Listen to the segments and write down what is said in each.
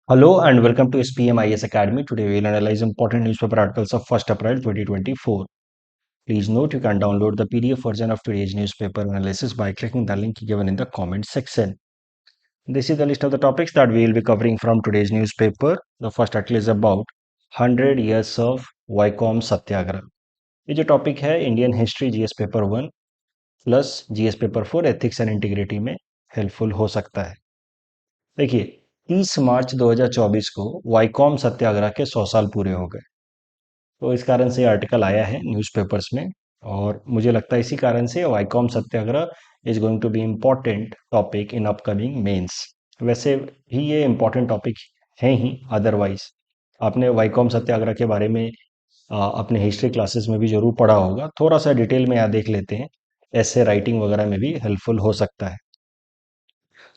Hello and welcome to SPM IS Academy. Today we will analyze important newspaper articles of 1st April 2024. Please note you can download the PDF version of today's newspaper analysis by clicking the link given in the comment section. This is the list of the topics that we will be covering from today's newspaper. The first article is about 100 years of Wycombe Satyagraha. ये जो topic है Indian history GS paper 1 plus GS paper 4 ethics and integrity में helpful हो सकता है। देखिए 30 मार्च 2024 को वाइकॉम सत्याग्रह के 100 साल पूरे हो गए। तो इस कारण से ये आर्टिकल आया है न्यूज़पेपर्स में और मुझे लगता है इसी कारण से Vaikom Satyagraha is going to be important topic in upcoming mains. वैसे भी ये इम्पोर्टेंट टॉपिक है ही, अदरवाइज आपने वाइकॉम सत्याग्रह के बारे में अपने हिस्ट्री क्लासेस में भी जरूर पढ़ा होगा। थोड़ा सा डिटेल में यहाँ देख लेते हैं, ऐसे राइटिंग वगैरह में भी हेल्पफुल हो सकता है।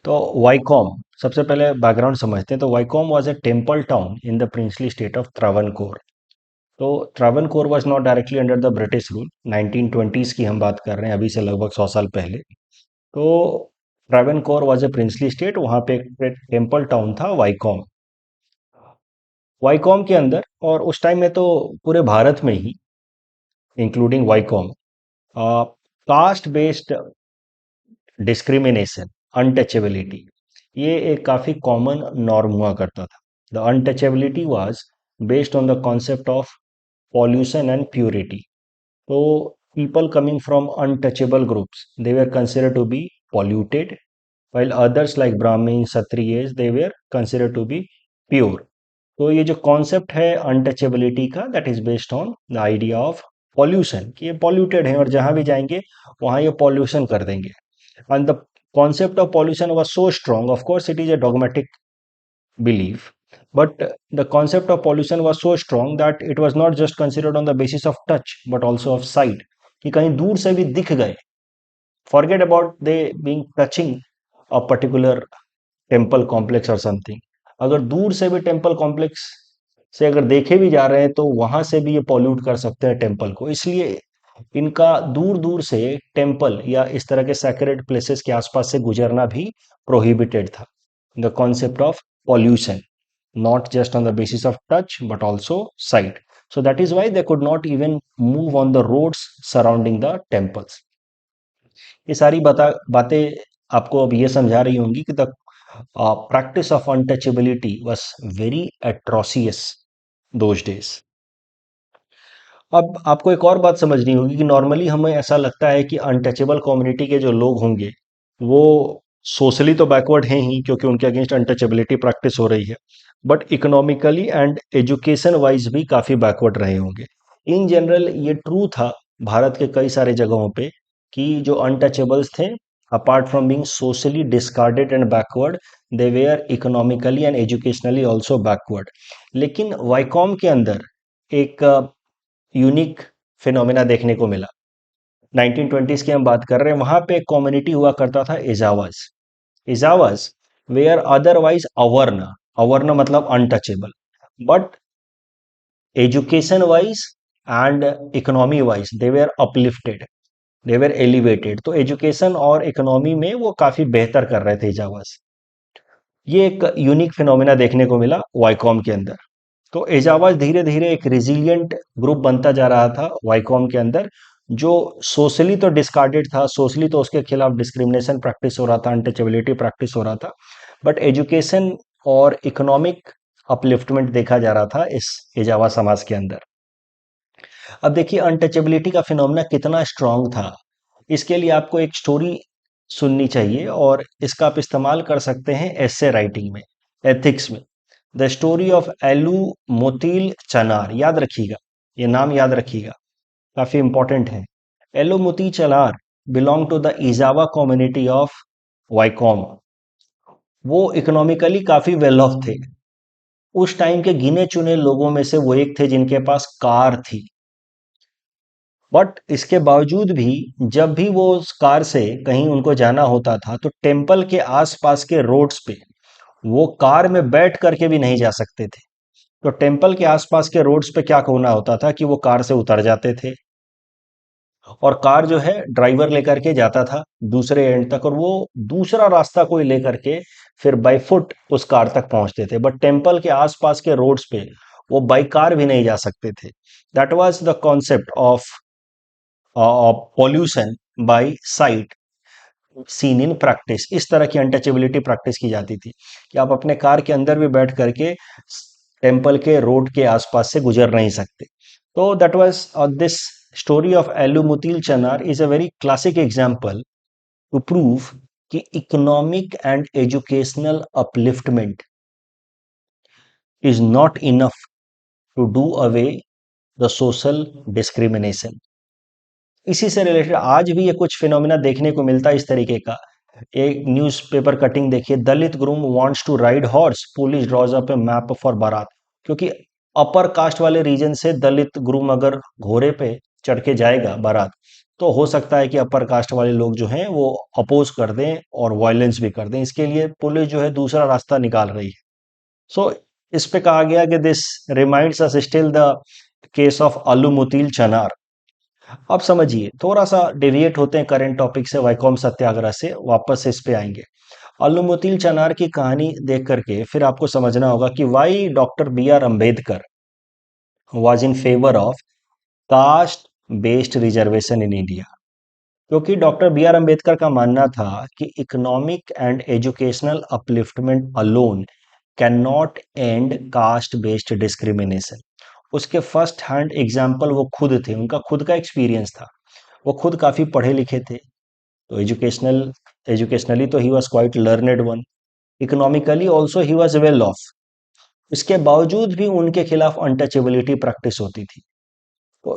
तो वाइकॉम, सबसे पहले बैकग्राउंड समझते हैं। तो Vaikom was a temple town in the princely state of Travancore. तो Travancore was not directly under the British rule. 1920s की हम बात कर रहे हैं, अभी से लगभग 100 साल पहले। तो Travancore was a princely state, वहां पे एक टेम्पल टाउन था वाइकॉम। वाइकॉम के अंदर, और उस टाइम में तो पूरे भारत में ही including Vaikom, caste based discrimination, untouchability, ये एक काफी कॉमन नॉर्म हुआ करता था। The untouchability was based on the concept of pollution and purity. तो people coming from untouchable groups, they were considered to be polluted, while others like brahmins, kshatriyas, they were considered to be pure. तो ये जो concept है untouchability का, that is based on the idea of pollution, कि ये polluted है और जहां भी जाएंगे वहां ये पॉल्यूशन कर देंगे। And the concept of pollution was so strong. Of course, it is a dogmatic belief, but the concept of pollution was so strong that it was not just considered on the basis of touch, but also of sight. कि कहीं दूर से भी दिख गए, forget about they being touching a particular temple complex or something. अगर दूर से भी टेम्पल कॉम्प्लेक्स से अगर देखे भी जा रहे हैं तो वहां से भी ये पॉल्यूट कर सकते हैं टेम्पल को। इसलिए इनका दूर दूर से टेम्पल या इस तरह के सैक्रेड प्लेसेस के आसपास से गुजरना भी प्रोहिबिटेड था। The concept of pollution, not just on the basis of touch but also sight. So that is why they could not even move on the roads surrounding the temples. ये सारी बातें आपको अब ये समझा रही होंगी कि the practice of untouchability was very atrocious those days. अब आपको एक और बात समझनी होगी कि नॉर्मली हमें ऐसा लगता है कि अनटचेबल कम्युनिटी के जो लोग होंगे वो सोशली तो बैकवर्ड हैं ही, क्योंकि उनके अगेंस्ट अनटचेबिलिटी प्रैक्टिस हो रही है, but economically and education wise भी काफ़ी बैकवर्ड रहे होंगे। इन जनरल ये ट्रू था भारत के कई सारे जगहों पे कि जो अनटचेबल्स थे, apart from being socially discarded and backward, they were economically and educationally also backward. लेकिन वाइकॉम के अंदर एक यूनिक फिनोमिना देखने को मिला। 1920s की हम बात कर रहे हैं, वहां पे एक कम्युनिटी हुआ करता था इजावज। इजावज वेयर अदरवाइज अवर्ण, अवर्ण मतलब untouchable, but education wise and economy wise they were uplifted, they were elevated. तो एजुकेशन और इकोनॉमी में वो काफी बेहतर कर रहे थे इजावज। ये एक यूनिक फिनोमिना देखने को मिला वाइकॉम के अंदर। तो एजावाज धीरे धीरे एक रिजिलियंट ग्रुप बनता जा रहा था वाइकॉम के अंदर, जो सोशली तो डिस्कार्डेड था, सोशली तो उसके खिलाफ डिस्क्रिमिनेशन प्रैक्टिस हो रहा था, अनटचेबिलिटी प्रैक्टिस हो रहा था, बट एजुकेशन और इकोनॉमिक अपलिफ्टमेंट देखा जा रहा था इस एजावा समाज के अंदर। अब देखिए अनटचेबिलिटी का फिनोमेना कितना स्ट्रांग था। इसके लिए आपको एक स्टोरी सुननी चाहिए और इसका आप इस्तेमाल कर सकते हैं एसे राइटिंग में, एथिक्स में। द स्टोरी ऑफ एलू मोतील चनार, याद रखिएगा, ये नाम याद रखिएगा, काफी इंपॉर्टेंट है। Alummoottil Channar belong to the Ezhava community of Vaikom. वो इकोनॉमिकली काफी वेल ऑफ थे। उस टाइम के गिने चुने लोगों में से वो एक थे जिनके पास कार थी। बट इसके बावजूद भी जब भी वो उस कार से कहीं उनको जाना होता था तो टेम्पल के आसपास के रोड्स पे वो कार में बैठ करके भी नहीं जा सकते थे। तो टेम्पल के आसपास के रोड्स पे क्या होना होता था कि वो कार से उतर जाते थे, और कार जो है ड्राइवर लेकर के जाता था दूसरे एंड तक, और वो दूसरा रास्ता कोई लेकर के फिर बाई फुट उस कार तक पहुंचते थे। बट टेम्पल के आसपास के रोड्स पे वो बाई कार भी नहीं जा सकते थे। That was the concept of pollution by site seen in practice. इस तरह की अनटचेबिलिटी प्रैक्टिस की जाती थी कि आप अपने कार के अंदर भी बैठ करके टेम्पल के रोड के आसपास से गुजर नहीं सकते। तो that was this story of Alummoottil Channar is a very classic example to prove कि economic and educational upliftment is not enough to do away the social discrimination. इसी से रिलेटेड आज भी ये कुछ फिनोमिना देखने को मिलता है इस तरीके का। एक न्यूज़पेपर कटिंग देखिए, Dalit groom wants to ride horse, police draws up a map for baraat. क्योंकि अपर कास्ट वाले रीजन से दलित ग्रूम अगर घोड़े पे चढ़ के जाएगा बारात, तो हो सकता है कि अपर कास्ट वाले लोग जो हैं वो अपोज कर दें और वायलेंस भी कर दें। इसके लिए पुलिस जो है दूसरा रास्ता निकाल रही है। सो इस पे कहा गया कि this reminds us still the case of Alummoottil Channar. अब समझिए, थोड़ा सा डेविएट होते हैं करंट टॉपिक से, वैकोम सत्याग्रह से वापस इस पे आएंगे। अलमुतील चनार की कहानी देख करके फिर आपको समझना होगा कि why doctor B R Ambedkar was in favour of caste based reservation in India. क्योंकि डॉक्टर बी आर अम्बेडकर का मानना था कि economic and educational upliftment alone can not end caste based discrimination. उसके फर्स्ट हैंड एग्जाम्पल वो खुद थे, उनका खुद का एक्सपीरियंस था। वो खुद काफ़ी पढ़े लिखे थे, तो एजुकेशनली तो he was quite learned one. Economically also he was well of. इसके बावजूद भी उनके खिलाफ अनटचेबिलिटी प्रैक्टिस होती थी। तो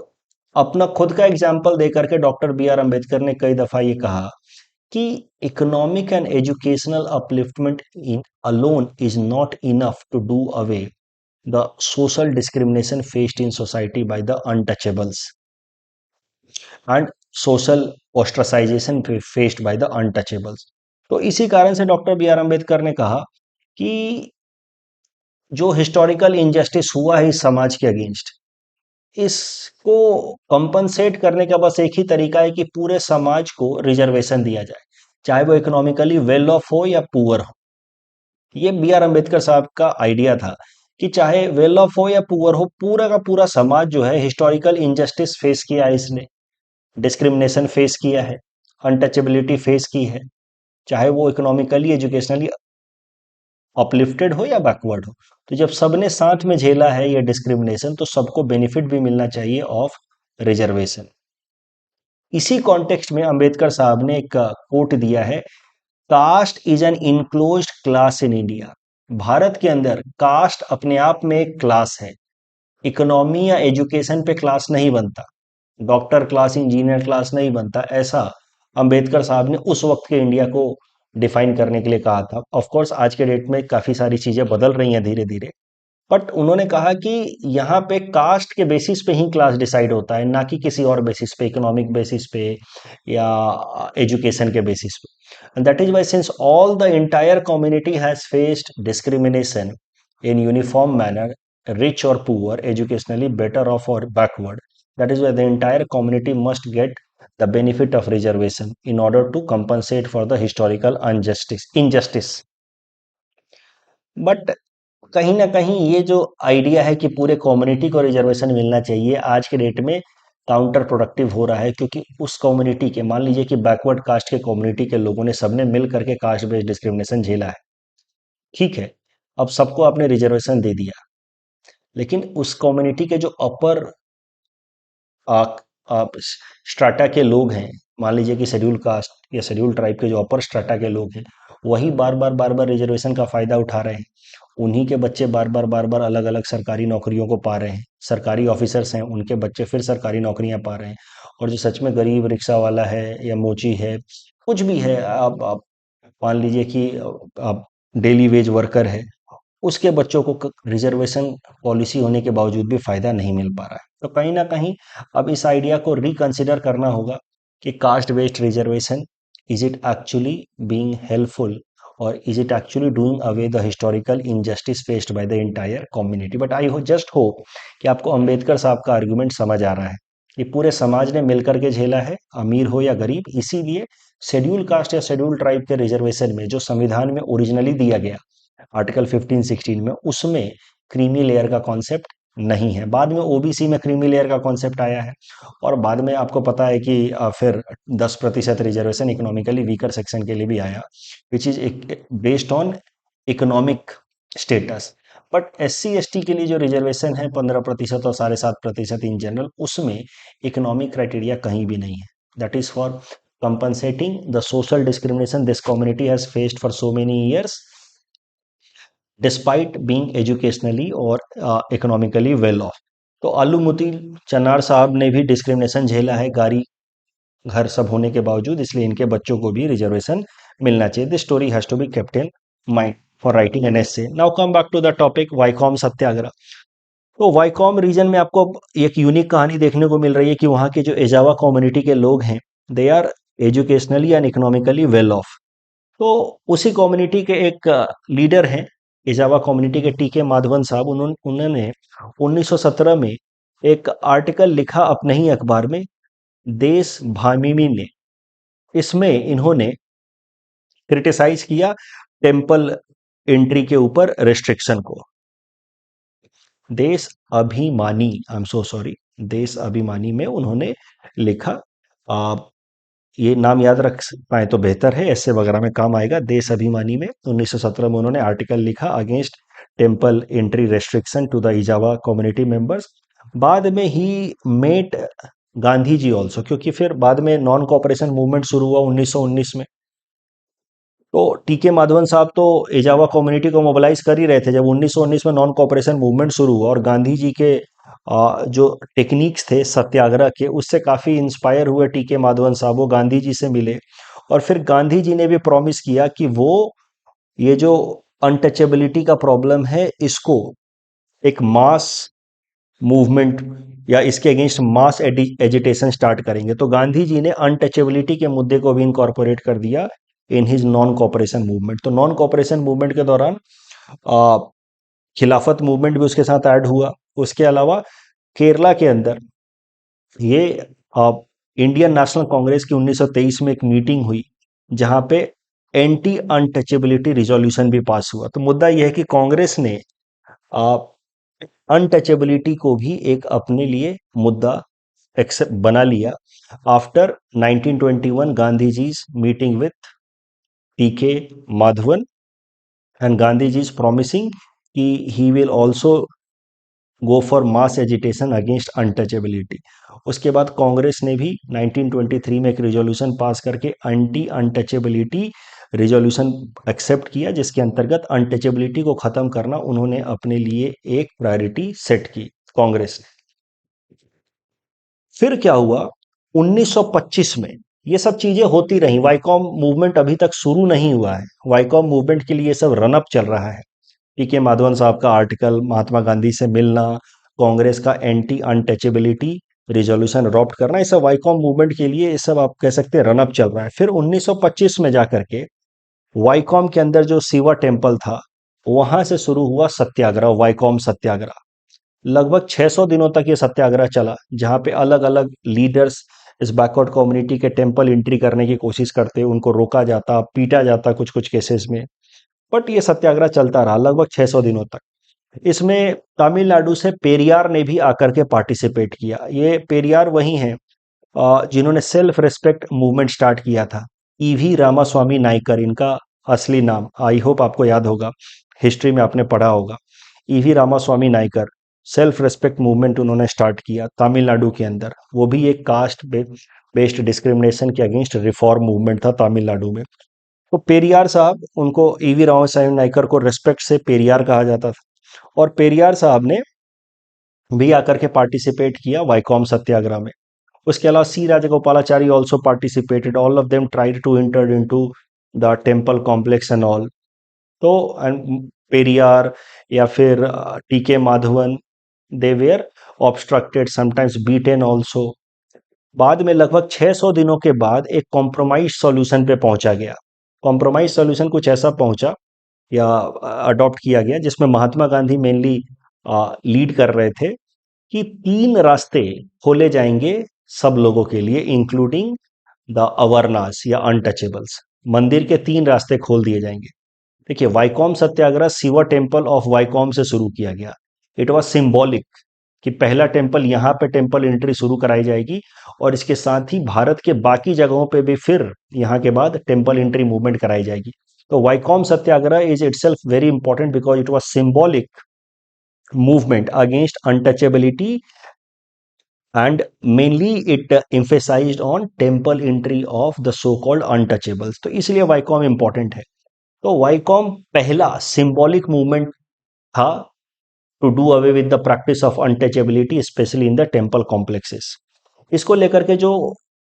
अपना खुद का एग्जाम्पल दे करके डॉक्टर बी आर अम्बेडकर ने कई दफ़ा ये कहा कि economic and educational upliftment in alone is not enough to do away the social discrimination faced in society by the untouchables and social ostracisation faced by the untouchables. तो इसी कारण से डॉक्टर बी आर अम्बेडकर ने कहा कि जो historical injustice हुआ है इस समाज के अगेंस्ट, इसको कंपनसेट करने का बस एक ही तरीका है कि पूरे समाज को रिजर्वेशन दिया जाए, चाहे वो इकोनॉमिकली वेल ऑफ हो या पुअर हो। ये बी आर अम्बेडकर साहब का आइडिया था कि चाहे वेल ऑफ हो या पुअर हो, पूरा का पूरा समाज जो है हिस्टोरिकल इनजस्टिस फेस किया है इसने, डिस्क्रिमिनेशन फेस किया है, अनटचेबिलिटी फेस की है, चाहे वो इकोनॉमिकली एजुकेशनली अपलिफ्टेड हो या बैकवर्ड हो। तो जब सबने साथ में झेला है ये डिस्क्रिमिनेशन, तो सबको बेनिफिट भी मिलना चाहिए ऑफ रिजर्वेशन। इसी कॉन्टेक्स्ट में अंबेडकर साहब ने एक कोट दिया है, caste is an enclosed class in India. Bharat के अंदर कास्ट अपने आप में एक क्लास है, इकोनॉमी या एजुकेशन पे क्लास नहीं बनता, डॉक्टर क्लास इंजीनियर क्लास नहीं बनता, ऐसा अंबेडकर साहब ने उस वक्त के इंडिया को डिफाइन करने के लिए कहा था। ऑफ कोर्स आज के डेट में काफ़ी सारी चीज़ें बदल रही हैं धीरे धीरे, बट उन्होंने कहा कि यहाँ पे कास्ट के बेसिस पे ही क्लास डिसाइड होता है, ना कि किसी और बेसिस पे, इकोनॉमिक बेसिस पे या एजुकेशन के बेसिस पे। And that is why since all the entire community has faced discrimination in uniform manner, rich or poor, educationally better off or backward. That is why the entire community must get the benefit of reservation in order to compensate for the historical injustice. But कहीं ना कहीं ये जो idea है कि पूरे community को reservation मिलना चाहिए, आज के डेट में काउंटर प्रोडक्टिव हो रहा है। क्योंकि उस कम्युनिटी के, मान लीजिए कि बैकवर्ड कास्ट के कम्युनिटी के लोगों ने सबने मिल करके कास्ट बेस्ड डिस्क्रिमिनेशन झेला है, ठीक है, अब सबको आपने रिजर्वेशन दे दिया, लेकिन उस कम्युनिटी के जो अपर आप स्ट्राटा के लोग हैं, मान लीजिए कि शेड्यूल कास्ट या शेड्यूल ट्राइब के जो अपर स्ट्राटा के लोग हैं, वही बार बार रिजर्वेशन का फायदा उठा रहे हैं। उन्हीं के बच्चे बार बार अलग अलग सरकारी नौकरियों को पा रहे हैं, सरकारी ऑफिसर्स हैं उनके बच्चे फिर सरकारी नौकरियां पा रहे हैं। और जो सच में गरीब रिक्शा वाला है या मोची है, कुछ भी है, आप मान लीजिए कि आप डेली वेज वर्कर है, उसके बच्चों को रिजर्वेशन पॉलिसी होने के बावजूद भी फायदा नहीं मिल पा रहा है। तो कहीं ना कहीं अब इस आइडिया को रिकंसिडर करना होगा कि caste based reservation, is it actually being helpful, और is it actually doing away the historical injustice faced by the entire community. But I hope just hope कि आपको अंबेडकर साहब का आर्गुमेंट समझ आ रहा है ये पूरे समाज ने मिलकर के झेला है, अमीर हो या गरीब। इसीलिए शेड्यूल कास्ट या शेड्यूल ट्राइब के रिजर्वेशन में जो संविधान में ओरिजिनली दिया गया आर्टिकल 15-16 में, उसमें क्रीमी लेयर का कॉन्सेप्ट नहीं है। बाद में ओबीसी में क्रीमी लेयर का कॉन्सेप्ट आया है, और बाद में आपको पता है कि फिर 10% रिजर्वेशन इकोनॉमिकली वीकर सेक्शन के लिए भी आया, which is based on economic status. But SC ST के लिए जो रिजर्वेशन है 15% और 7.5% इन जनरल, उसमें इकोनॉमिक क्राइटेरिया कहीं भी नहीं है। That is for compensating the social discrimination this community has faced for so many years despite being educationally और इकोनॉमिकली वेल ऑफ। तो अलूमुती चनार साहब ने भी डिस्क्रिमिनेशन झेला है, गाड़ी घर सब होने के बावजूद, इसलिए इनके बच्चों को भी रिजर्वेशन मिलना चाहिए। This story has to be kept in mind for writing an essay. Now come back to the topic Vaikom Satyagraha. तो वाइकॉम रीजन में आपको एक यूनिक कहानी देखने को मिल रही है कि वहाँ के जो एजावा कम्युनिटी के लोग हैं, they are educationally and economically well off. तो उसी कम्युनिटी के एक लीडर हैं, एजावा कम्युनिटी के टीके माधवन साहब। उन्होंने 1917 में एक आर्टिकल लिखा अपने ही अखबार में, देश भामिमी ने। इसमें इन्होंने क्रिटिसाइज किया टेम्पल एंट्री के ऊपर रेस्ट्रिक्शन को। देश अभिमानी, आई एम सो सॉरी, देश अभिमानी में उन्होंने लिखा, ये नाम याद रख पाए तो बेहतर है, ऐसे वगैरह में काम आएगा। देश अभिमानी में 1917 में उन्होंने आर्टिकल लिखा against temple entry restriction to the Ezhava community members. बाद में ही मेट गांधी जी ऑल्सो, क्योंकि फिर बाद में नॉन कॉपरेशन मूवमेंट शुरू हुआ 1919 में। तो टीके माधवन साहब तो एजावा कम्युनिटी को मोबिलाइज कर ही रहे थे जब 1919 में नॉन कॉपरेशन मूवमेंट शुरू हुआ, और गांधी जी के जो टेक्निक्स थे सत्याग्रह के, उससे काफ़ी इंस्पायर हुए टीके माधवन साहब। वो गांधी जी से मिले, और फिर गांधी जी ने भी प्रॉमिस किया कि वो ये जो अनटचेबिलिटी का प्रॉब्लम है, इसको एक मास मूवमेंट या इसके अगेंस्ट मास एजिटेशन स्टार्ट करेंगे। तो गांधी जी ने अनटचेबिलिटी के मुद्दे को भी इनकॉर्पोरेट कर दिया in his non cooperation movement. तो नॉन कॉपरेशन मूवमेंट के दौरान आ, खिलाफत मूवमेंट भी उसके साथ ऐड हुआ। उसके अलावा केरला के अंदर ये इंडियन नेशनल कांग्रेस की 1923 में एक मीटिंग हुई, जहां पे एंटी अनटचेबिलिटी रिजोल्यूशन भी पास हुआ। तो मुद्दा यह है कि कांग्रेस ने अनटचेबिलिटी को भी एक अपने लिए मुद्दा एक्सेप्ट बना लिया after 1921 Gandhi ji meeting with TK Madhavan, and Gandhi ji is promising कि he will also go for mass agitation against untouchability. उसके बाद कांग्रेस ने भी 1923 में एक रिजोल्यूशन पास करके एंटी अनटचेबिलिटी रिजोल्यूशन एक्सेप्ट किया, जिसके अंतर्गत अनटचेबिलिटी को खत्म करना उन्होंने अपने लिए एक प्रायोरिटी सेट की कांग्रेस ने। फिर क्या हुआ 1925 में, ये सब चीजें होती रही। वाइकॉम मूवमेंट अभी तक शुरू नहीं हुआ है, वाइकॉम मूवमेंट के लिए ये सब रनअप चल रहा है। टीके माधवन साहब का आर्टिकल, महात्मा गांधी से मिलना, कांग्रेस का एंटी अनटचेबिलिटी रिजोल्यूशन अडॉप्ट करना, ये सब वाइकॉम मूवमेंट के लिए ये सब आप कह सकते हैं रनअप चल रहा है। फिर 1925 में जाकर के वाइकॉम के अंदर जो शिवा टेम्पल था, वहां से शुरू हुआ सत्याग्रह, वाइकॉम सत्याग्रह। लगभग 600 दिनों तक ये सत्याग्रह चला, जहां पे अलग अलग लीडर्स इस बैकवर्ड कम्युनिटी के टेम्पल एंट्री करने की कोशिश करते, उनको रोका जाता, पीटा जाता कुछ कुछ केसेस में। बट ये सत्याग्रह चलता रहा लगभग 600 दिनों तक। इसमें तमिलनाडु से पेरियार ने भी आकर के पार्टिसिपेट किया। ये पेरियार वही हैं जिन्होंने सेल्फ रेस्पेक्ट मूवमेंट स्टार्ट किया था। ईवी रामास्वामी नाइकर इनका असली नाम, आई होप आपको याद होगा, हिस्ट्री में आपने पढ़ा होगा। E V Ramasamy Naicker self respect movement उन्होंने स्टार्ट किया तमिलनाडु के अंदर। वो भी एक कास्ट बेस्ड डिस्क्रिमिनेशन के अगेंस्ट रिफॉर्म मूवमेंट था तमिलनाडु में। तो पेरियार साहब, उनको ईवी रामास्वामी नाइकर को रेस्पेक्ट से पेरियार कहा जाता था, और पेरियार साहब ने भी आकर के पार्टिसिपेट किया वाइकॉम सत्याग्रह में। उसके अलावा C Rajagopalachari also participated, all of them tried to enter into the temple complex and all. तो पेरियार या फिर TK Madhavan, they were obstructed, sometimes beaten also. बाद में लगभग 600 दिनों के बाद एक कॉम्प्रोमाइज सॉल्यूशन पे पहुंचा गया। कॉम्प्रोमाइज सॉल्यूशन कुछ ऐसा पहुंचा या अडॉप्ट किया गया, जिसमें महात्मा गांधी मेनली लीड कर रहे थे, कि 3 रास्ते खोले जाएंगे सब लोगों के लिए, इंक्लूडिंग द अवर्नास या अनटचेबल्स। मंदिर के 3 रास्ते खोल दिए जाएंगे। देखिए, वाइकॉम सत्याग्रह शिवा टेम्पल ऑफ वाइकॉम से शुरू किया गया। इट वॉज सिंबॉलिक कि पहला टेम्पल यहाँ पे टेम्पल एंट्री शुरू कराई जाएगी, और इसके साथ ही भारत के बाकी जगहों पे भी फिर यहाँ के बाद टेम्पल एंट्री मूवमेंट कराई जाएगी। तो Vaikom Satyagraha is itself very important because it was symbolic movement against untouchability, and mainly it emphasized on temple entry of the so called untouchables। तो इसलिए वाइकॉम इंपॉर्टेंट है। तो वाइकॉम पहला सिंबॉलिक मूवमेंट था to do away with the practice of untouchability specially in the temple complexes. इसको लेकर के जो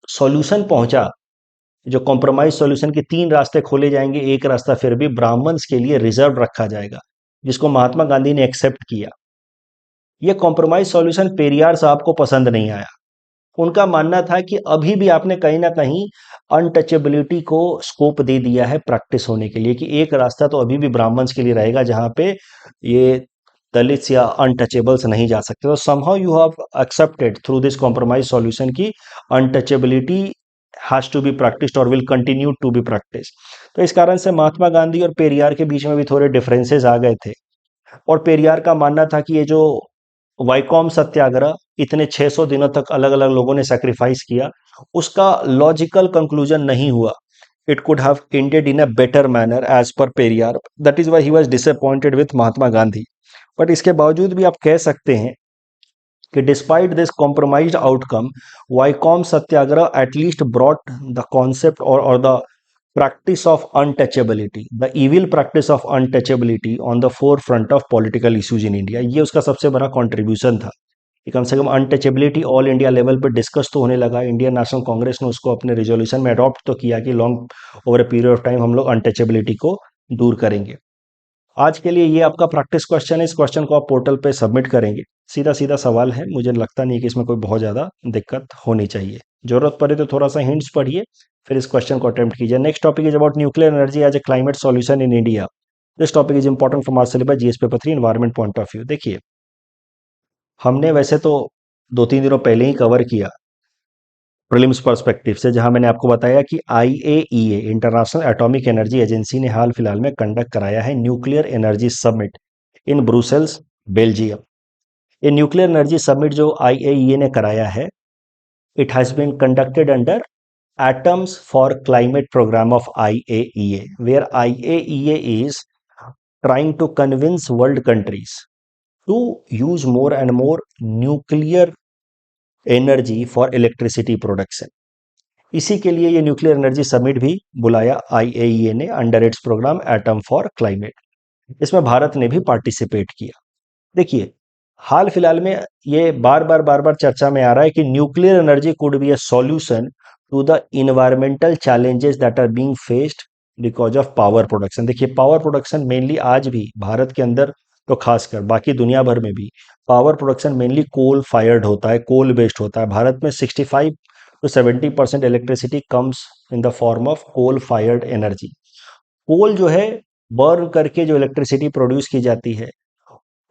सॉल्यूशन पहुंचा, जो कॉम्प्रोमाइज सॉल्यूशन के 3 रास्ते खोले जाएंगे, एक रास्ता फिर भी ब्राह्मण्स के लिए रिजर्व रखा जाएगा, जिसको महात्मा गांधी ने एक्सेप्ट किया। ये कॉम्प्रोमाइज सॉल्यूशन पेरियार साहब को पसंद नहीं आया। उनका मानना था कि अभी भी आपने कहीं ना कहीं अनटचेबिलिटी को स्कोप दे दिया है प्रैक्टिस होने के लिए, कि एक रास्ता तो अभी भी ब्राह्मण्स के लिए रहेगा जहां पे ये दलित्स या अनटचेबल्स नहीं जा सकते। तो somehow you have accepted through this compromise solution की untouchability has to be practised और will continue to be practice. तो इस कारण से महात्मा गांधी और पेरियार के बीच में भी थोड़े डिफरेंसेस आ गए थे, और पेरियार का मानना था कि ये जो वाइकॉम सत्याग्रह इतने 600 दिनों तक अलग अलग लोगों ने सेक्रीफाइस किया, उसका लॉजिकल कंक्लूजन नहीं हुआ। It could have ended in a better manner as per Periyar, that is why he was disappointed with Mahatma Gandhi. But इसके बावजूद भी आप कह सकते हैं कि despite this compromised outcome, Vaikom Satyagraha at least brought the concept और the practice of untouchability, the evil practice of untouchability on the forefront of political issues in India। ये उसका सबसे बड़ा कंट्रीब्यूशन था कि कम से कम अनटचेबिलिटी ऑल इंडिया लेवल पे डिस्कस तो होने लगा। इंडियन नेशनल कांग्रेस ने उसको अपने रिजोल्यूशन में अडॉप्ट तो किया कि long over a period of time हम लोग अनटचेबिलिटी को दूर करेंगे। आज के लिए ये आपका प्रैक्टिस क्वेश्चन है। इस क्वेश्चन को आप पोर्टल पे सबमिट करेंगे। सीधा सीधा सवाल है, मुझे लगता नहीं कि इसमें कोई बहुत ज़्यादा दिक्कत होनी चाहिए। जरूरत पड़े तो थोड़ा सा हिंट्स पढ़िए, फिर इस क्वेश्चन को अटेम्प्ट कीजिए। Next topic is about nuclear energy as a climate solution in India. This topic is important from our syllabus GS paper 3 environment point of view. देखिए, हमने वैसे तो 2-3 दिनों पहले ही कवर किया प्रीलिम्स पर्सपेक्टिव से, जहां मैंने आपको बताया कि IAEA international atomic energy agency ने हाल फिलहाल में कंडक्ट कराया है nuclear energy summit in Brussels, Belgium. ये न्यूक्लियर एनर्जी समिट जो आईएईए ने कराया है, it has been conducted under Atoms for Climate program of IAEA, where IAEA is trying to convince world countries to use more and more nuclear energy for electricity production। इसी के लिए ये nuclear energy summit भी बुलाया IAEA ने under its programme atom for climate. इसमें भारत ने भी पार्टिसिपेट किया। देखिए, हाल फिलहाल में ये बार बार चर्चा में आ रहा है कि nuclear energy could be a solution to the environmental challenges that are being faced because of power production. देखिए, पावर प्रोडक्शन मेनली आज भी भारत के अंदर तो खासकर बाकी दुनिया भर में भी power production mainly coal fired होता है, कोल बेस्ड होता है। भारत में 65 to 70% electricity comes in the form of coal fired energy. Coal जो है, बर्न करके जो इलेक्ट्रिसिटी प्रोड्यूस की जाती है,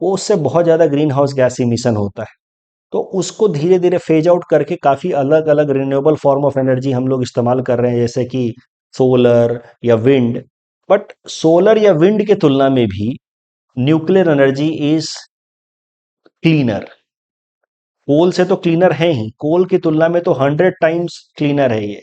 वो उससे बहुत ज़्यादा ग्रीन हाउस गैस इमिशन होता है। तो उसको धीरे धीरे फेज आउट करके काफ़ी अलग अलग रिन्यूएबल फॉर्म ऑफ एनर्जी हम लोग इस्तेमाल कर रहे हैं, जैसे कि सोलर या विंड। बट सोलर या विंड के तुलना में भी न्यूक्लियर एनर्जी इज क्लीनर। कोल से तो क्लीनर है ही, कोल की तुलना में तो 100 टाइम्स क्लीनर है ये।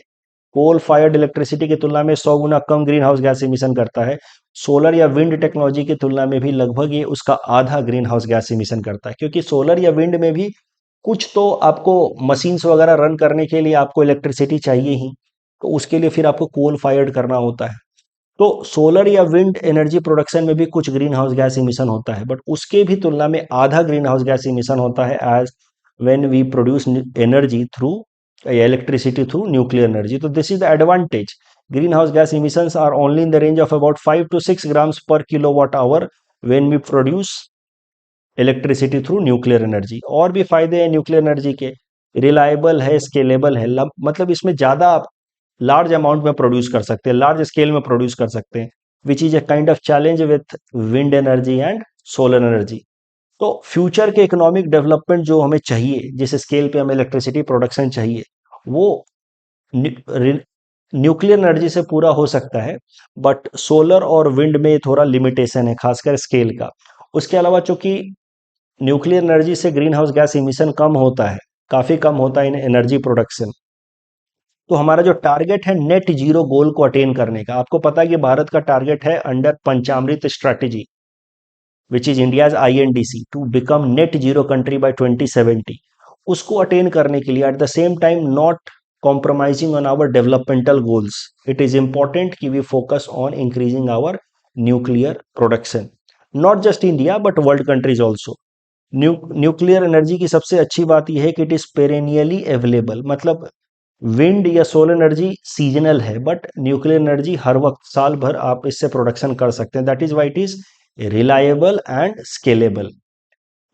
कोल फायर्ड इलेक्ट्रिसिटी की तुलना में 100 गुना कम ग्रीन हाउस गैस इमिशन करता है। सोलर या विंड टेक्नोलॉजी की तुलना में भी लगभग ये उसका आधा ग्रीन हाउस गैस इमिशन करता है, क्योंकि सोलर या विंड में भी कुछ तो आपको मशीन्स वगैरह रन करने के लिए आपको इलेक्ट्रिसिटी चाहिए ही, तो उसके लिए फिर आपको कोल फायर्ड करना होता है। तो सोलर या विंड एनर्जी प्रोडक्शन में भी कुछ ग्रीन हाउस गैस इमिशन होता है, बट उसके भी तुलना में आधा ग्रीन हाउस गैस इमिशन होता है as when we produce energy through electricity through nuclear energy। तो this is the advantage। greenhouse gas emissions are only in the range of about 5 to 6 grams per kilowatt hour when we produce electricity through nuclear energy। और भी फायदे हैं nuclear energy के, reliable है, scalable है, मतलब इसमें ज़्यादा आप लार्ज अमाउंट में प्रोड्यूस कर सकते हैं, लार्ज स्केल में प्रोड्यूस कर सकते हैं, which is a kind of challenge with wind energy and solar energy. तो फ्यूचर के इकोनॉमिक डेवलपमेंट जो हमें चाहिए, जिस स्केल पे हमें इलेक्ट्रिसिटी प्रोडक्शन चाहिए, वो न्यूक्लियर एनर्जी से पूरा हो सकता है। बट सोलर और विंड में थोड़ा लिमिटेशन है, खासकर स्केल का। उसके अलावा चूंकि न्यूक्लियर एनर्जी से ग्रीन हाउस गैस इमिशन कम होता है, काफी कम होता है इन एनर्जी प्रोडक्शन, तो हमारा जो टारगेट है नेट जीरो गोल को अटेन करने का, आपको पता है कि भारत का टारगेट है under Panchamrit strategy which is India's INDC to become net zero country by 2070। उसको अटेन करने के लिए at the same time not compromising on our developmental goals, it is important कि we focus on increasing our nuclear production, not just India but world countries also. Nuclear energy की सबसे अच्छी बात यह है कि इट इज पेरेनियली अवेलेबल, मतलब wind या सोलर एनर्जी सीजनल है, बट न्यूक्लियर एनर्जी हर वक्त साल भर आप इससे प्रोडक्शन कर सकते हैं। That is why it is reliable and scalable.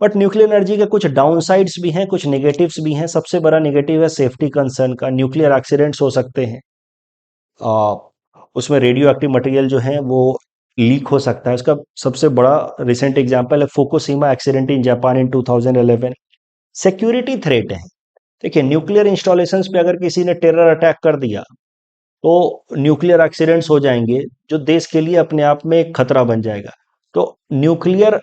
But nuclear energy के कुछ डाउनसाइड्स भी हैं, कुछ नेगेटिव्स भी हैं। सबसे बड़ा नेगेटिव है सेफ्टी कंसर्न का, न्यूक्लियर एक्सीडेंट्स हो सकते हैं। आ, उसमें रेडियो एक्टिव मटेरियल जो है वो लीक हो सकता है। उसका सबसे बड़ा रिसेंट एग्जांपल है Fukushima accident in Japan in 2011। Security threat है, देखिए न्यूक्लियर इंस्टॉलेशंस पे अगर किसी ने टेरर अटैक कर दिया तो न्यूक्लियर एक्सीडेंट्स हो जाएंगे, जो देश के लिए अपने आप में एक खतरा बन जाएगा। तो न्यूक्लियर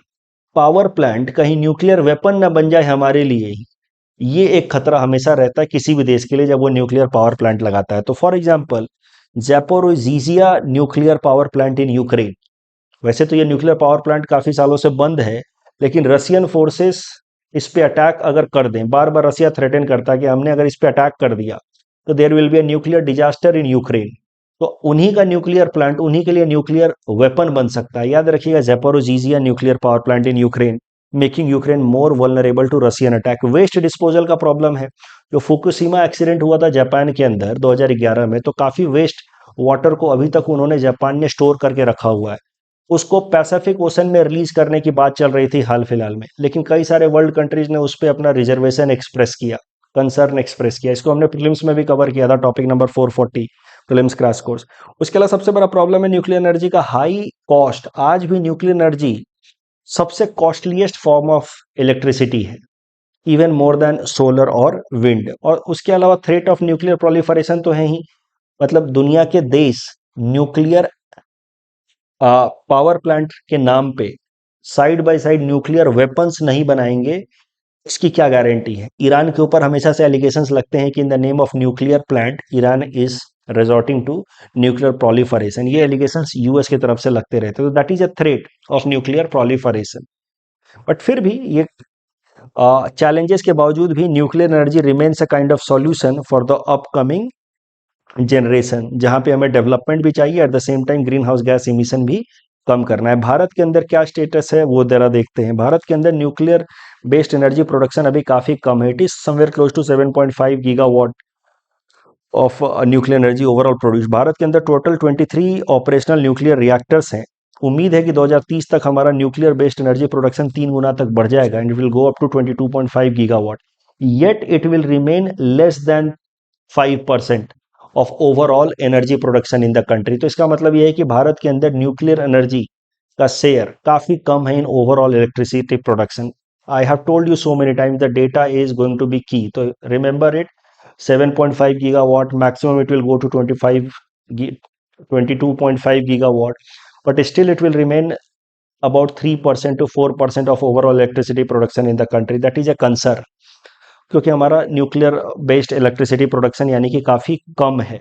पावर प्लांट कहीं न्यूक्लियर वेपन ना बन जाए हमारे लिए ही, ये एक खतरा हमेशा रहता है किसी भी देश के लिए जब वो न्यूक्लियर पावर प्लांट लगाता है। तो for example Zaporizhzhia nuclear power plant in Ukraine, वैसे तो ये न्यूक्लियर पावर प्लांट काफी सालों से बंद है, लेकिन रशियन फोर्सेस इस पे अटैक अगर कर दें, बार बार रशिया थ्रेटन करता है कि हमने अगर इस पे अटैक कर दिया तो there will be a nuclear disaster in Ukraine. तो उन्हीं का न्यूक्लियर प्लांट उन्हीं के लिए न्यूक्लियर वेपन बन सकता है। याद रखिएगा, Zaporizhzhia nuclear power plant in Ukraine, making Ukraine more vulnerable to Russian attack. Waste disposal का प्रॉब्लम है। जो फुकुशिमा एक्सीडेंट हुआ था जापान के अंदर 2011 में, तो काफी वेस्ट वाटर को अभी तक उन्होंने जापान ने स्टोर करके रखा हुआ है। उसको पैसिफिक ओशन में रिलीज करने की बात चल रही थी हाल फिलहाल में, लेकिन कई सारे वर्ल्ड कंट्रीज ने उस पर अपना रिजर्वेशन एक्सप्रेस किया, कंसर्न एक्सप्रेस किया। इसको हमने प्रीलिम्स में भी कवर किया था, topic number 440 prelims crash course. उसके अलावा सबसे बड़ा प्रॉब्लम है न्यूक्लियर एनर्जी का हाई कॉस्ट। आज भी न्यूक्लियर एनर्जी सबसे कॉस्टलीस्ट फॉर्म ऑफ इलेक्ट्रिसिटी है, इवन मोर देन सोलर और विंड। और उसके अलावा थ्रेट ऑफ न्यूक्लियर प्रोलिफरेशन तो है ही, मतलब दुनिया के देश न्यूक्लियर पावर प्लांट के नाम पे side by side nuclear weapons नहीं बनाएंगे, इसकी क्या गारंटी है। ईरान के ऊपर हमेशा से एलिगेशंस लगते हैं कि in the name of nuclear plant Iran is resorting to nuclear proliferation. ये एलिगेशंस यूएस की तरफ से लगते रहते हैं, तो that is a threat of nuclear proliferation. But फिर भी ये चैलेंजेस के बावजूद भी nuclear energy remains a kind of solution for the upcoming generation, जहां पे हमें डेवलपमेंट भी चाहिए, at the same time greenhouse gas emission भी कम करना है। भारत के अंदर क्या स्टेटस है वो जरा देखते हैं। भारत के अंदर न्यूक्लियर बेस्ड एनर्जी प्रोडक्शन अभी काफी कम है। It is somewhere close to 7.5 gigawatt of nuclear energy overall produce. Bharat के अंदर टोटल 23 ऑपरेशनल न्यूक्लियर रिएक्टर्स हैं। उम्मीद है कि 2030 तक हमारा न्यूक्लियर बेस्ड एनर्जी प्रोडक्शन 3 गुना तक बढ़ जाएगा and will go up to 22.5 gigawatt. Yet it will remain less than 5% of overall energy production in the country. तो इसका मतलब यह है कि भारत के अंदर न्यूक्लियर एनर्जी का शेयर काफी कम है in overall electricity production. I have told you so many times the data is going to be key, तो remember it. 7.5 gigawatt, maximum it will go to 22.5 gigawatt, but still it will remain about 3% to 4% of overall electricity production in the country. That is a concern, क्योंकि हमारा nuclear based electricity production यानी कि काफी कम है।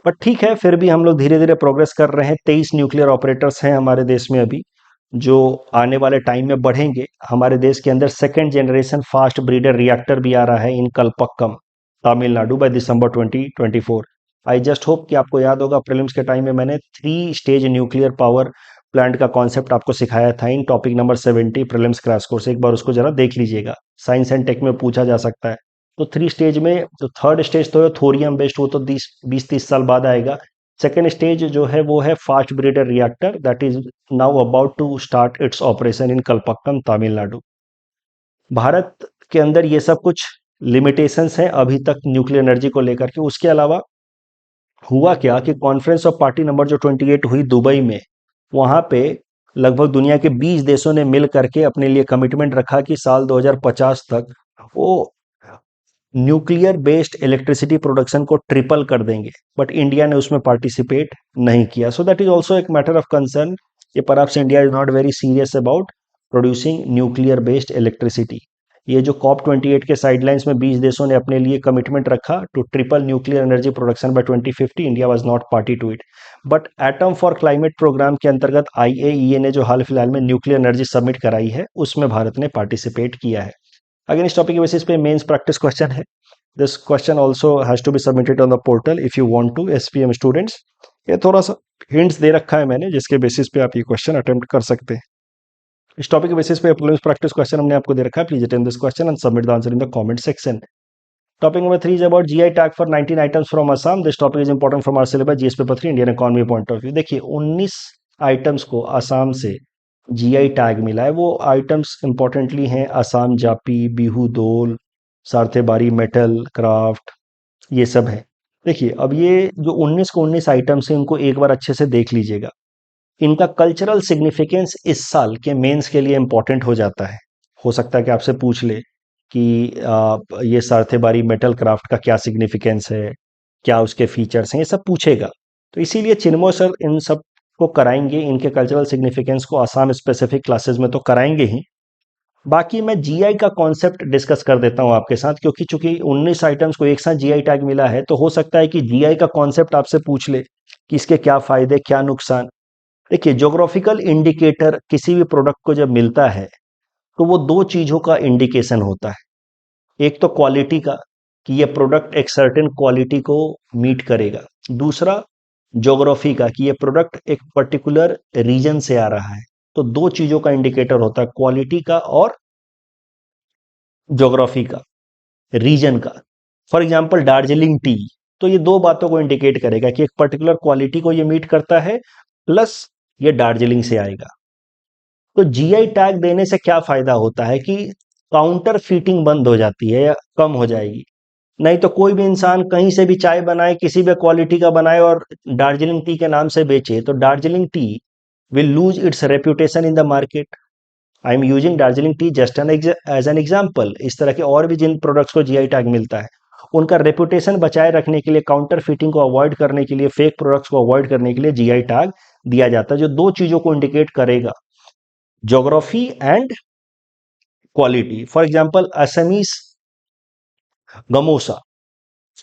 But ठीक है, फिर भी हम लोग धीरे धीरे प्रोग्रेस कर रहे हैं। 23 न्यूक्लियर ऑपरेटर्स हैं हमारे देश में अभी, जो आने वाले टाइम में बढ़ेंगे। हमारे देश के अंदर second generation fast breeder reactor भी आ रहा है in Kalpakkam, Tamil Nadu, by December 2024। I just hope कि आपको याद होगा, प्रीलिम्स के टाइम में मैंने 3 स्टेज न्यूक्लियर पावर प्लांट का कॉन्सेप्ट आपको सिखाया था in topic number 70 prelims crash course. एक बार उसको जरा देख लीजिएगा, साइंस एंड टेक में पूछा जा सकता है। तो 3 स्टेज में जो थर्ड स्टेज तो है थोरियम बेस्ड, वो तो 20-30 साल बाद आएगा। सेकेंड स्टेज जो है वो है fast breeder reactor, that is now about to start its operation in Kalpakkam, Tamil Nadu. Bharat के अंदर ये सब कुछ लिमिटेशंस हैं अभी तक न्यूक्लियर एनर्जी को लेकर के। उसके अलावा हुआ क्या कि कॉन्फ्रेंस ऑफ पार्टी नंबर जो 28 हुई दुबई में, वहां पे लगभग दुनिया के 20 देशों ने मिल करके अपने लिए कमिटमेंट रखा कि साल 2050 तक वो न्यूक्लियर बेस्ड इलेक्ट्रिसिटी प्रोडक्शन को ट्रिपल कर देंगे, बट इंडिया ने उसमें पार्टिसिपेट नहीं किया। सो दैट इज ऑल्सो एक मैटर ऑफ कंसर्न कि perhaps India is not very serious about producing nuclear based electricity. ये जो COP 28 के साइडलाइंस में 20 देशों ने अपने लिए कमिटमेंट रखा to triple nuclear energy production by 2050, India was not party to it. But atom for climate programme के अंतर्गत IAEA ने जो हाल फिलहाल में न्यूक्लियर एनर्जी सबमिट कराई है, उसमें भारत ने पार्टिसिपेट किया है। अगेन इस टॉपिक के बेसिस पे मेंस प्रैक्टिस क्वेश्चन है। This question also has to be submitted on the portal if you want to, SPM students. ये थोड़ा सा हिंट्स दे रखा है मैंने, जिसके बेसिस पे आप ये क्वेश्चन अटेम्प्ट कर सकते हैं। इस टॉपिक के बेसिस पे प्रीलिम्स प्रैक्टिस क्वेश्चन हमने आपको दे रखा है। Please attempt this question and submit the answer in the comment section. Topic number 3 is about GI tag for 19 items from Assam. This topic is important from our syllabus GS paper 3 Indian economy point of view. देखिए 19 items को असम से GI tag मिला है। वो items importantly हैं असम जापी, बिहू दोल, सार्थेबारी metal craft, ये सब है। देखिए अब ये जो 19 को 19 आइटम्स हैं, इनको एक बार अच्छे से देख लीजिएगा। इनका कल्चरल सिग्निफिकेंस इस साल के मेंस के लिए इंपॉर्टेंट हो जाता है। हो सकता है कि आपसे पूछ ले कि ये सार्थेबारी मेटल क्राफ्ट का क्या सिग्निफिकेंस है, क्या उसके फीचर्स हैं, ये सब पूछेगा। तो इसीलिए चिन्मय सर इन सब को कराएंगे, इनके कल्चरल सिग्निफिकेंस को आसाम स्पेसिफिक क्लासेस में तो कराएंगे ही। बाकी मैं GI का कॉन्सेप्ट डिस्कस कर देता हूं आपके साथ, क्योंकि चूंकि 19 आइटम्स को एक साथ GI टैग मिला है, तो हो सकता है कि GI का कॉन्सेप्ट आपसे पूछ ले कि इसके क्या फायदे क्या नुकसान। देखिए ज्योग्राफिकल इंडिकेटर किसी भी प्रोडक्ट को जब मिलता है, तो वो दो चीजों का इंडिकेशन होता है। एक तो क्वालिटी का, कि ये प्रोडक्ट एक सर्टेन क्वालिटी को मीट करेगा। दूसरा ज्योग्राफी का, कि ये प्रोडक्ट एक पर्टिकुलर रीजन से आ रहा है। तो दो चीजों का इंडिकेटर होता है, क्वालिटी का और ज्योग्राफी का, रीजन का। फॉर एग्जाम्पल दार्जिलिंग टी, तो ये दो बातों को इंडिकेट करेगा कि एक पर्टिकुलर क्वालिटी को ये मीट करता है, प्लस ये दार्जिलिंग से आएगा। तो GI टैग देने से क्या फायदा होता है कि काउंटर फीटिंग बंद हो जाती है या कम हो जाएगी। नहीं तो कोई भी इंसान कहीं से भी चाय बनाए, किसी भी क्वालिटी का बनाए और दार्जिलिंग टी के नाम से बेचे, तो Darjeeling tea will lose its reputation in the market. I am using Darjeeling tea just as an example. इस तरह के और भी जिन प्रोडक्ट्स को GI टैग मिलता है, उनका रेपुटेशन बचाए रखने के लिए, काउंटर फिटिंग को अवॉइड करने के लिए, फेक प्रोडक्ट्स को अवॉइड करने के लिए GI टैग दिया जाता है, जो दो चीजों को इंडिकेट करेगा, geography and quality. For example Assamese gamosa.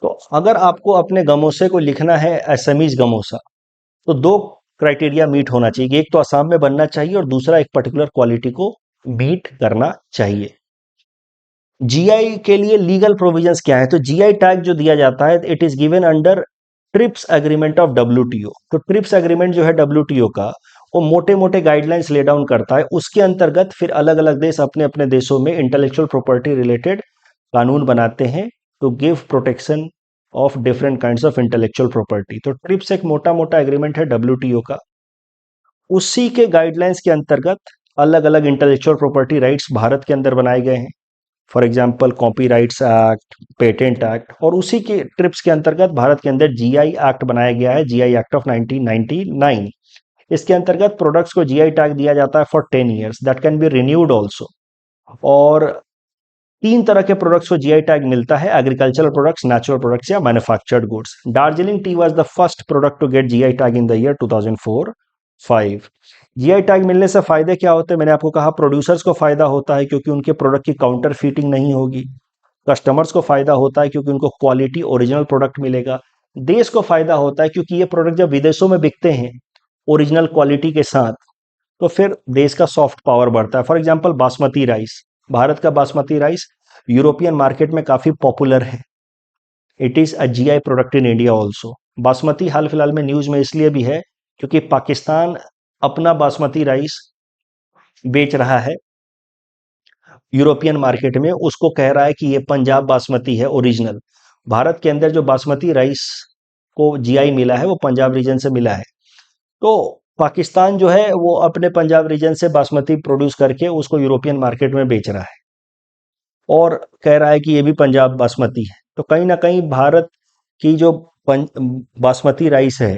तो अगर आपको अपने गमोसे को लिखना है असमीज गमोसा, तो दो क्राइटेरिया मीट होना चाहिए। एक तो असम में बनना चाहिए और दूसरा एक पर्टिकुलर क्वालिटी को मीट करना चाहिए। GI के लिए लीगल प्रोविजंस क्या है? तो GI टैग जो दिया जाता है, it is given under trips agreement of WTO। तो ट्रिप्स एग्रीमेंट जो है WTO का, वो मोटे मोटे गाइडलाइंस ले डाउन करता है। उसके अंतर्गत फिर अलग अलग देश अपने अपने देशों में इंटेलेक्चुअल प्रॉपर्टी रिलेटेड कानून बनाते हैं to give protection of different kinds of intellectual property. तो ट्रिप्स एक मोटा मोटा एग्रीमेंट है WTO का। उसी के गाइडलाइंस के अंतर्गत अलग अलग इंटेलेक्चुअल प्रॉपर्टी राइट्स भारत के अंदर बनाए गए हैं। For example copyrights act, patent act, और उसी के ट्रिप्स के अंतर्गत भारत के अंदर GI एक्ट बनाया गया है, GI एक्ट ऑफ 1999। इसके अंतर्गत प्रोडक्ट्स को GI टैग दिया जाता है for 10 years, that can be renewed also. और तीन तरह के प्रोडक्ट्स को GI टैग मिलता है, एग्रीकल्चरल प्रोडक्ट्स, नेचुरल प्रोडक्ट्स या manufactured goods. Darjeeling tea was the first product to get GI tag in the year 2004-5। GI tag मिलने से फायदे क्या होते हैं? मैंने आपको कहा प्रोड्यूसर्स को फायदा होता है क्योंकि उनके प्रोडक्ट की काउंटर फीटिंग नहीं होगी। कस्टमर्स को फायदा होता है क्योंकि उनको क्वालिटी ओरिजिनल प्रोडक्ट मिलेगा। देश को फायदा होता है क्योंकि ये प्रोडक्ट जब विदेशों में बिकते हैं ओरिजिनल क्वालिटी के साथ, तो फिर देश का सॉफ्ट पावर बढ़ता है। For example basmati rice, Bharat का बासमती राइस यूरोपियन मार्केट में काफी पॉपुलर है। It is a GI product in India also. Basmati हाल फिलहाल में न्यूज में इसलिए भी है क्योंकि पाकिस्तान अपना बासमती राइस बेच रहा है यूरोपियन मार्केट में, उसको कह रहा है कि ये पंजाब बासमती है ओरिजिनल। भारत के अंदर जो बासमती राइस को GI मिला है, वो पंजाब रीजन से मिला है। तो पाकिस्तान जो है वो अपने पंजाब रीजन से बासमती प्रोड्यूस करके उसको यूरोपियन मार्केट में बेच रहा है और कह रहा है कि ये भी पंजाब बासमती है। तो कहीं ना कहीं भारत की जो बासमती राइस है,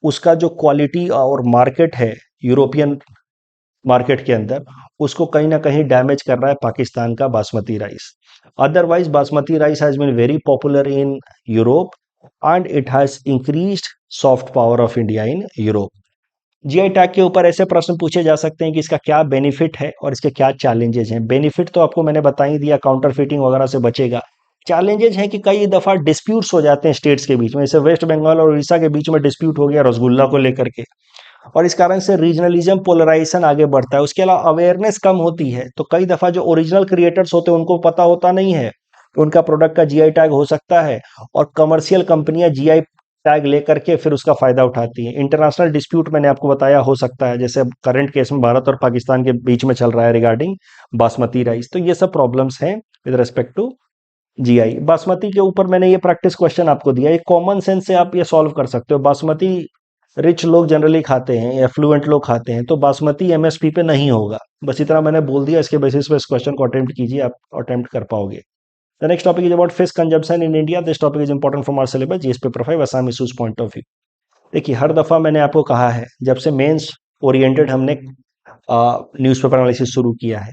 उसका जो क्वालिटी और मार्केट है यूरोपियन मार्केट के अंदर, उसको कहीं ना कहीं डैमेज कर रहा है पाकिस्तान का basmati rice. Otherwise basmati rice has been very popular in Europe and it has increased soft power of India in Europe. GI tag के ऊपर ऐसे प्रश्न पूछे जा सकते हैं कि इसका क्या बेनिफिट है और इसके क्या चैलेंजेस हैं। बेनिफिट तो आपको मैंने बता ही दिया, काउंटर फिटिंग वगैरह से बचेगा। चैलेंजेस हैं कि कई दफा डिस्प्यूट्स हो जाते हैं स्टेट्स के बीच में, जैसे वेस्ट बंगाल और उड़ीसा के बीच में डिस्प्यूट हो गया रसगुल्ला को लेकर के, और इस कारण से रीजनलिज्म पोलराइजेशन आगे बढ़ता है। उसके अलावा अवेयरनेस कम होती है, तो कई दफा जो ओरिजिनल क्रिएटर्स होते हैं उनको पता होता नहीं है कि उनका प्रोडक्ट का जीआई टैग हो सकता है, और कमर्शियल कंपनियां जीआई टैग लेकर के फिर उसका फायदा उठाती हैं। इंटरनेशनल डिस्प्यूट मैंने आपको बताया हो सकता है, जैसे करंट केस में भारत और पाकिस्तान के बीच में चल रहा है रिगार्डिंग बासमती राइस। तो ये सब प्रॉब्लम्स हैं with respect to GI. Basmati के ऊपर मैंने ये प्रैक्टिस क्वेश्चन आपको दिया, एक कॉमन सेंस से आप ये सॉल्व कर सकते हो। बासमती रिच लोग जनरली खाते हैं, एफ्लुएंट लोग खाते हैं, तो बासमती एमएसपी पे नहीं होगा। बस इतना मैंने बोल दिया, इसके बेसिस पे इस क्वेश्चन को अटेम्प्ट कीजिए, आप अटेम्प्ट कर पाओगे। The next topic is about fish consumption in India. This topic is important from our syllabus GS paper 5 Assam issues point of view. देखिए, हर दफा मैंने आपको कहा है, जब से मेंस ओरिएंटेड हमने न्यूज़पेपर एनालिसिस शुरू किया है,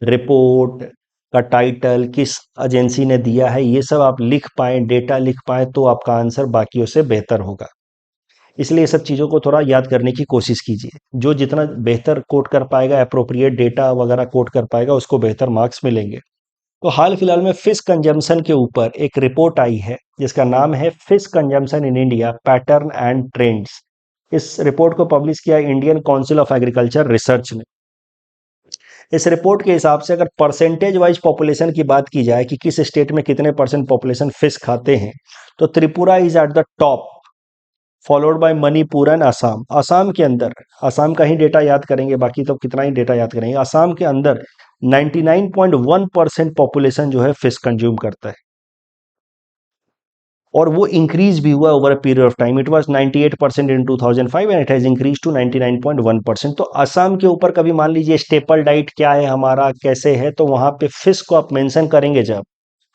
रिपोर्ट का टाइटल किस एजेंसी ने दिया है, ये सब आप लिख पाए, डेटा लिख पाए, तो आपका आंसर बाकियों से बेहतर होगा। इसलिए ये सब चीज़ों को थोड़ा याद करने की कोशिश कीजिए। जो जितना बेहतर कोट कर पाएगा, अप्रोप्रिएट डेटा वगैरह कोट कर पाएगा, उसको बेहतर मार्क्स मिलेंगे। तो हाल फिलहाल में फिश कंजम्पशन के ऊपर एक रिपोर्ट आई है जिसका नाम है fish consumption in India pattern and trends. इस रिपोर्ट को पब्लिश किया Indian council of agriculture research ने। इस रिपोर्ट के हिसाब से अगर परसेंटेज वाइज पॉपुलेशन की बात की जाए कि किस स्टेट में कितने परसेंट पॉपुलेशन फिश खाते हैं, तो Tripura is at the top, followed by Manipur and Assam. Assam के अंदर, असम का ही डेटा याद करेंगे, बाकी तो कितना ही डेटा याद करेंगे। असम के अंदर 99.1% पॉपुलेशन जो है फिश कंज्यूम करता है, और वो इंक्रीज भी हुआ over a period of time. It was 98% in 2005 and it has increase to 99.1%। तो असम के ऊपर कभी मान लीजिए स्टेपल डाइट क्या है हमारा, कैसे है, तो वहां पे फिश को आप मेंशन करेंगे जब,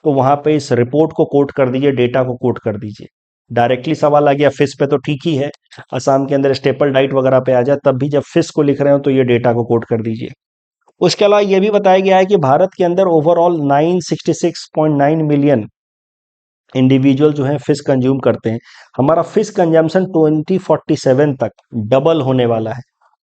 तो वहां पे इस रिपोर्ट को कोट कर दीजिए, डेटा को कोट कर दीजिए। डायरेक्टली सवाल आ गया फिश पे तो ठीक ही है, असम के अंदर स्टेपल डाइट वगैरह पे आ जाए, तब भी जब फिश को लिख रहे हो तो ये डेटा को कोट कर दीजिए। उसके अलावा ये भी बताया गया है कि भारत के अंदर ओवरऑल 966.9 मिलियन इंडिविजुअल जो है फिश कंज्यूम करते हैं। हमारा फिश कंजम्पशन 2047 तक डबल होने वाला है।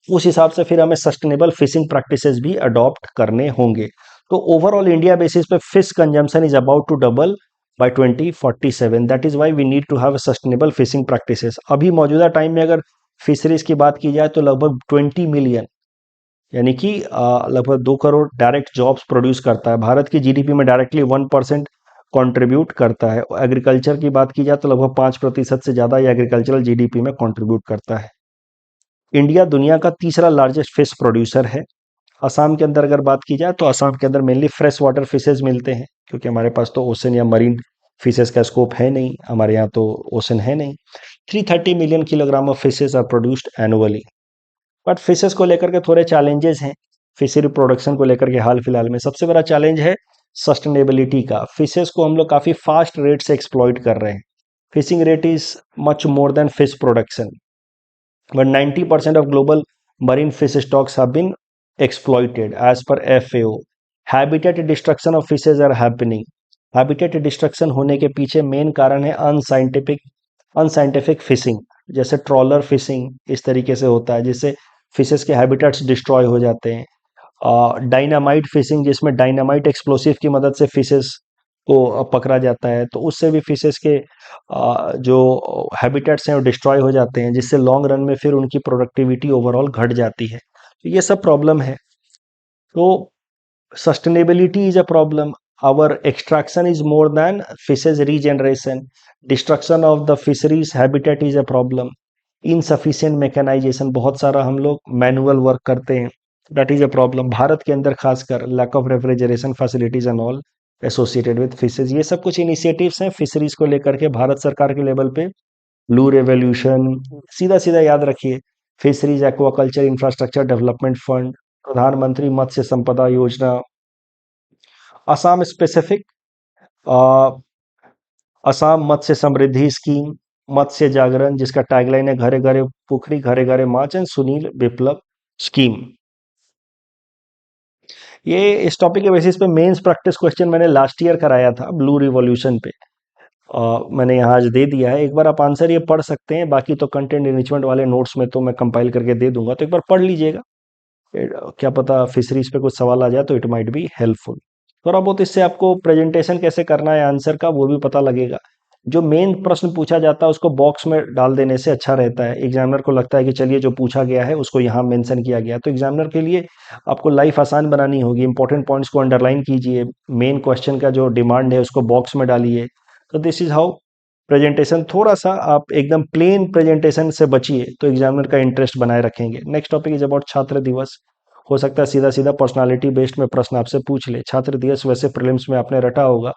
उस हिसाब से फिर हमें सस्टेनेबल फिशिंग प्रैक्टिसेस भी अडॉप्ट करने होंगे। तो ओवरऑल इंडिया बेसिस पे fish consumption is about to double by 2047। That is why we need to have sustainable fishing practices. अभी मौजूदा टाइम में अगर फिशरीज की बात की जाए तो लगभग 20 मिलियन, यानी कि लगभग 2 करोड़ डायरेक्ट जॉब्स प्रोड्यूस करता है। भारत की जीडीपी में डायरेक्टली 1% कंट्रीब्यूट करता है। एग्रीकल्चर की बात की जाए तो लगभग 5% से ज़्यादा ये एग्रीकल्चरल जीडीपी में कंट्रीब्यूट करता है। इंडिया दुनिया का तीसरा लार्जेस्ट फिश प्रोड्यूसर है। असम के अंदर अगर बात की जाए तो असम के अंदर मेनली फ्रेश वाटर फिशेज मिलते हैं, क्योंकि हमारे पास तो ओशन या मरीन फिशेज का स्कोप है नहीं, हमारे यहाँ तो ओशन है नहीं। 330 million kilogram of fishes are produced annually. But fishes को लेकर के थोड़े चैलेंजेस हैं। फिशरी प्रोडक्शन को लेकर के हाल फिलहाल में सबसे बड़ा चैलेंज है सस्टेनेबिलिटी का। फिशेस को हम लोग काफ़ी फास्ट रेट से एक्सप्लॉइट कर रहे हैं। Fishing rate is much more than fish production, but 90% of global marine fish stocks have been exploited as per FAO. Habitat destruction of fishes are happening. Habitat destruction होने के पीछे main कारण है unscientific fishing, जैसे trawler fishing इस तरीके से होता है जिससे फिशेस के हैबिटेट्स डिस्ट्रॉय हो जाते हैं। डायनामाइट फिशिंग, जिसमें डायनामाइट एक्सप्लोसिव की मदद से फिशेस को पकड़ा जाता है, तो उससे भी फिशेस के जो हैबिटेट्स हैं वो डिस्ट्रॉय हो जाते हैं, जिससे लॉन्ग रन में फिर उनकी प्रोडक्टिविटी ओवरऑल घट जाती है। तो ये सब प्रॉब्लम है। तो sustainability is a problem. Our extraction is more than fishes regeneration. Destruction of the fisheries habitat is a problem. Insufficient mechanisation, बहुत सारा हम लोग मैनुअल वर्क करते हैं, that is a problem. Bharat के अंदर खासकर lack of refrigeration facilities and all associated with fishes. ये सब कुछ इनिशिएटिव्स हैं फिशरीज को लेकर के भारत सरकार के लेवल पे। ब्लू रेवोल्यूशन, सीधा सीधा याद रखिए, fisheries aquaculture infrastructure development fund, प्रधानमंत्री मत्स्य संपदा योजना, असम स्पेसिफिक असम मत्स्य समृद्धि स्कीम, मत्स्य जागरण जिसका टैगलाइन है घरे घरे पुखरी घरे घरे माछ, एंड सुनील विप्लव स्कीम। ये इस टॉपिक के बेसिस पे मेंस प्रैक्टिस क्वेश्चन मैंने लास्ट ईयर कराया था ब्लू रिवॉल्यूशन पे। मैंने यहाँ आज दे दिया है, एक बार आप आंसर ये पढ़ सकते हैं, बाकी तो कंटेंट इनरिचमेंट वाले नोट्स में तो मैं कंपाइल करके दे दूंगा, तो एक बार पढ़ लीजिएगा। क्या पता फिशरीज पे कुछ सवाल आ जाए तो इट माइट बी हेल्पफुल। थोड़ा बहुत इससे आपको प्रेजेंटेशन कैसे करना है आंसर का वो भी पता लगेगा। जो मेन प्रश्न पूछा जाता है उसको बॉक्स में डाल देने से अच्छा रहता है, एग्जामिनर को लगता है कि चलिए जो पूछा गया है उसको यहाँ मेंशन किया गया, तो एग्जामिनर के लिए आपको लाइफ आसान बनानी होगी। इंपॉर्टेंट पॉइंट्स को अंडरलाइन कीजिए, मेन क्वेश्चन का जो डिमांड है उसको बॉक्स में डालिए। तो दिस इज हाउ प्रेजेंटेशन, थोड़ा सा आप एकदम प्लेन प्रेजेंटेशन से बचिए तो एग्जामिनर का इंटरेस्ट बनाए रखेंगे। नेक्स्ट टॉपिक इज अबाउट छात्र दिवस। हो सकता है सीधा सीधा पर्सनालिटी बेस्ड में प्रश्न आपसे पूछ ले। छात्र दिवस वैसे प्रीलिम्स में आपने रटा होगा,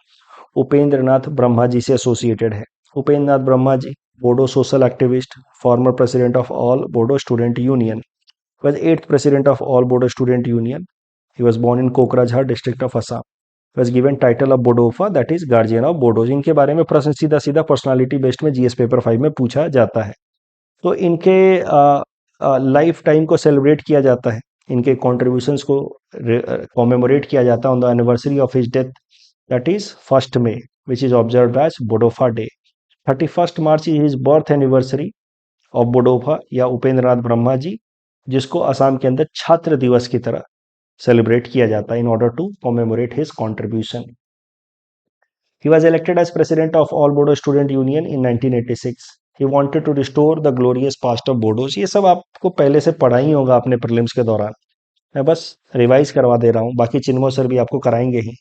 उपेंद्र नाथ ब्रह्मा जी से एसोसिएटेड है। Upendra Nath Brahma ji, Bodo social activist, former president of all Bodo student union, was eighth president of all Bodo Student Union. He was born in Kokrajhar district of Assam. He was given title of Bodofa, that is guardian of Bodo। इनके बारे में प्रश्न सीधा सीधा personality based में GS paper 5 में पूछा जाता है। तो इनके लाइफ टाइम को सेलिब्रेट किया जाता है, इनके कॉन्ट्रीब्यूशंस को कॉमेमोरेट किया जाता है on the anniversary of his death, that is 1 May, which is observed as Bodofa day. 31 March is his birth anniversary of Bodofa या उपेंद्र नाथ ब्रह्मा जी, जिसको असम के अंदर छात्र दिवस की तरह सेलिब्रेट किया जाता है in order to commemorate his contribution. He was elected as president of All Bodo Student Union in 1986. He wanted to restore the glorious past of Bodos। ये सब आपको पहले से पढ़ा ही होगा अपने प्रीलिम्स के दौरान, मैं बस रिवाइज करवा दे रहा हूँ, बाकी चिन्मो सर भी आपको कराएंगे ही।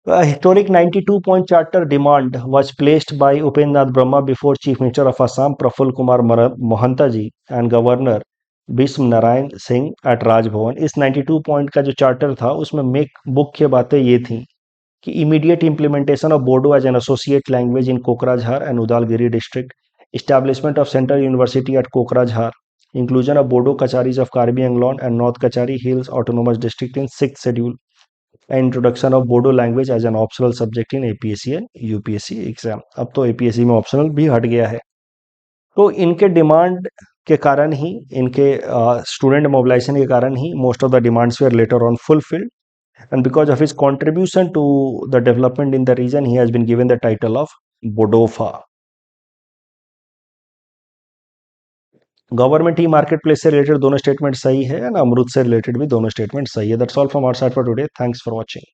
A historic 92-point charter demand was placed by Upendranath Brahma before Chief Minister of Assam Praful Kumar Mohanta ji and Governor Bhishma Narayan Singh at Raj Bhavan. इस 92 पॉइंट का जो चार्टर था उसमें मुख्य बातें ये थी कि immediate implementation of Bodo as an associate language in Kokrajhar and Udalguri district, establishment of central university at Kokrajhar, inclusion of Bodo Kacharis of Karbi Anglong and north Cachar hills autonomous district in 6th schedule, introduction of Bodo language as an optional subject in APSC and UPSC exam. अब तो APSC में optional भी हट गया है। तो इनके demand के कारण ही, इनके स्टूडेंट मोबिलाइजेशन के कारण ही most of the demands were later on fulfilled, and because of his contribution to the development in the region he has been given the title of Bodofa। Government he market place से related दोनों statement सही है, and अमृत से related भी दोनों statement सही है। That's all from our side for today, thanks for watching.